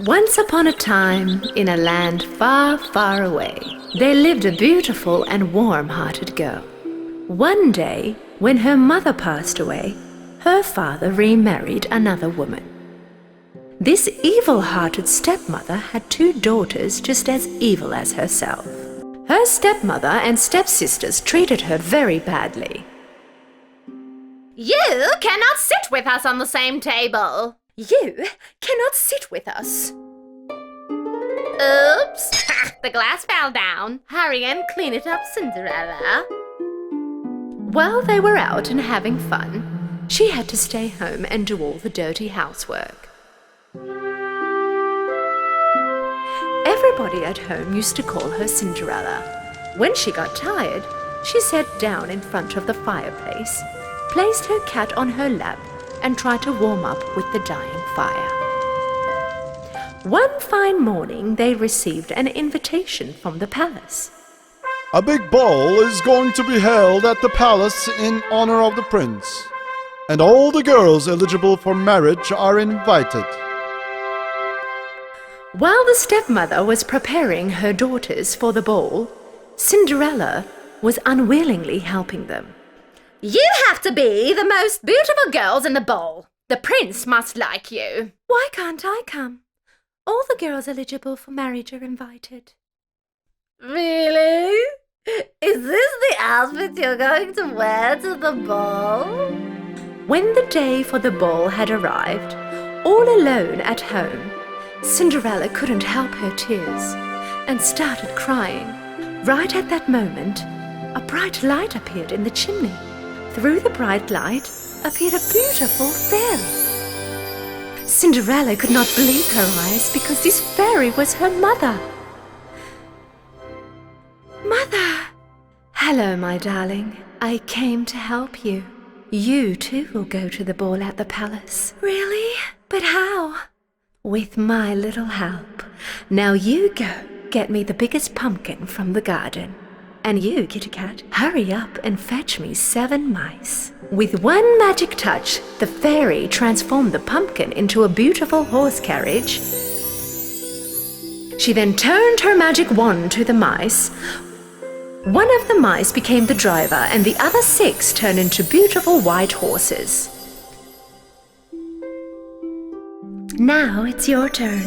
Once upon a time, in a land far, far away, there lived a beautiful and warm-hearted girl. One day, when her mother passed away, her father remarried another woman. This evil-hearted stepmother had two daughters just as evil as herself. Her stepmother and stepsisters treated her very badly. You cannot sit with us on the same table. You cannot sit with us. Oops! The glass fell down. Hurry and clean it up, Cinderella. While they were out and having fun, she had to stay home and do all the dirty housework. Everybody at home used to call her Cinderella. When she got tired, she sat down in front of the fireplace, placed her cat on her lap, and tried to warm up with the dying fire. One fine morning, they received an invitation from the palace. A big ball is going to be held at the palace in honor of the prince, and all the girls eligible for marriage are invited. While the stepmother was preparing her daughters for the ball, Cinderella was unwillingly helping them. You have to be the most beautiful girls in the ball. The prince must like you. Why can't I come? All the girls eligible for marriage are invited. Really? Is this the outfit you're going to wear to the ball? When the day for the ball had arrived, all alone at home, Cinderella couldn't help her tears and started crying. Right at that moment, a bright light appeared in the chimney. Through the bright light appeared a beautiful fairy. Cinderella could not believe her eyes because this fairy was her mother. Mother! Hello, my darling. I came to help you. You too will go to the ball at the palace. Really? But how? With my little help. Now you go get me the biggest pumpkin from the garden. And you, Kitty Cat, hurry up and fetch me 7 mice. With one magic touch, the fairy transformed the pumpkin into a beautiful horse carriage. She then turned her magic wand to the mice. One of the mice became the driver, and the other 6 turned into beautiful white horses. Now it's your turn.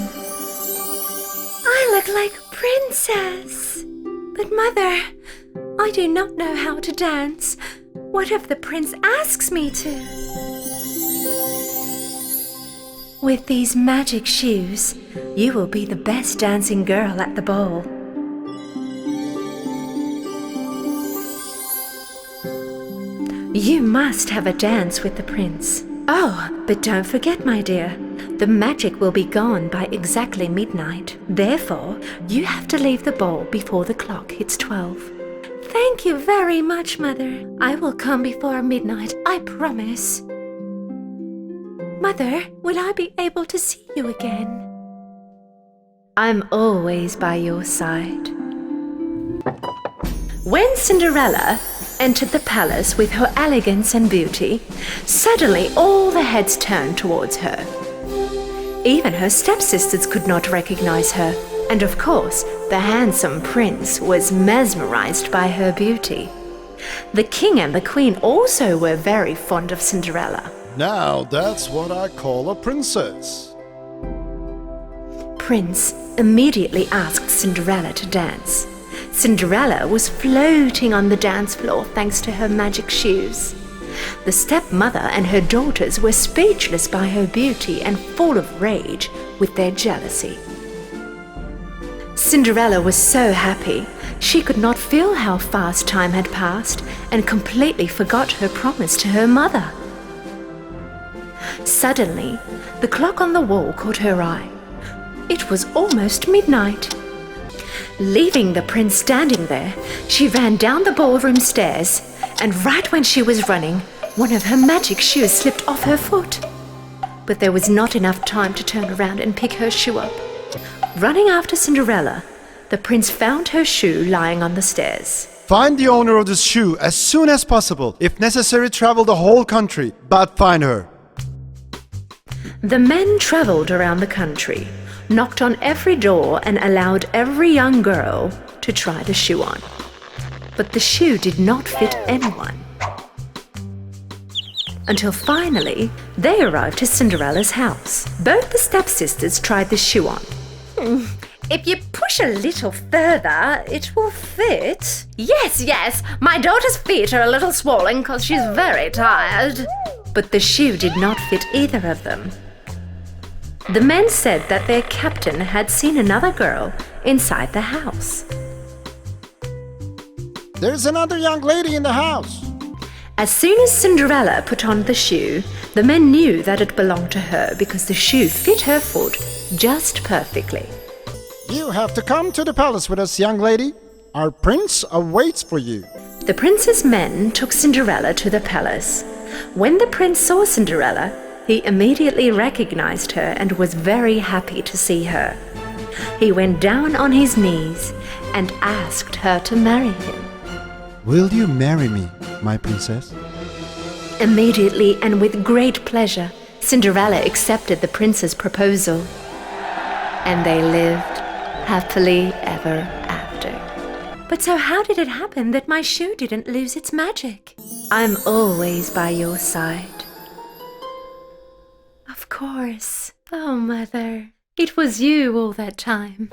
I look like a princess. But Mother, I do not know how to dance. What if the prince asks me to? With these magic shoes, you will be the best dancing girl at the ball. You must have a dance with the prince. Oh, but don't forget, my dear, the magic will be gone by exactly midnight. Therefore, you have to leave the ball before the clock hits 12. Thank you very much, Mother. I will come before midnight, I promise. Mother, will I be able to see you again? I'm always by your side. When Cinderella entered the palace with her elegance and beauty, suddenly all the heads turned towards her. Even her stepsisters could not recognize her, and of course, the handsome prince was mesmerized by her beauty. The king and the queen also were very fond of Cinderella. Now that's what I call a princess. Prince immediately asked Cinderella to dance. Cinderella was floating on the dance floor thanks to her magic shoes. The stepmother and her daughters were speechless by her beauty and full of rage with their jealousy. Cinderella was so happy, she could not feel how fast time had passed and completely forgot her promise to her mother. Suddenly, the clock on the wall caught her eye. It was almost midnight. Leaving the prince standing there, she ran down the ballroom stairs, and right when she was running, one of her magic shoes slipped off her foot. But there was not enough time to turn around and pick her shoe up. Running after Cinderella, the prince found her shoe lying on the stairs. Find the owner of this shoe as soon as possible. If necessary, travel the whole country, but find her. The men travelled around the country, knocked on every door and allowed every young girl to try the shoe on. But the shoe did not fit anyone. Until finally, they arrived to Cinderella's house. Both the stepsisters tried the shoe on. If you push a little further, it will fit. Yes, my daughter's feet are a little swollen because she's very tired. But the shoe did not fit either of them. The men said that their captain had seen another girl inside the house. There's another young lady in the house. As soon as Cinderella put on the shoe, the men knew that it belonged to her because the shoe fit her foot just perfectly. You have to come to the palace with us, young lady. Our prince awaits for you. The prince's men took Cinderella to the palace. When the prince saw Cinderella, he immediately recognized her and was very happy to see her. He went down on his knees and asked her to marry him. Will you marry me, my princess? Immediately and with great pleasure, Cinderella accepted the prince's proposal. And they lived happily ever after. But so how did it happen that my shoe didn't lose its magic? I'm always by your side. Of course. Oh, Mother, it was you all that time.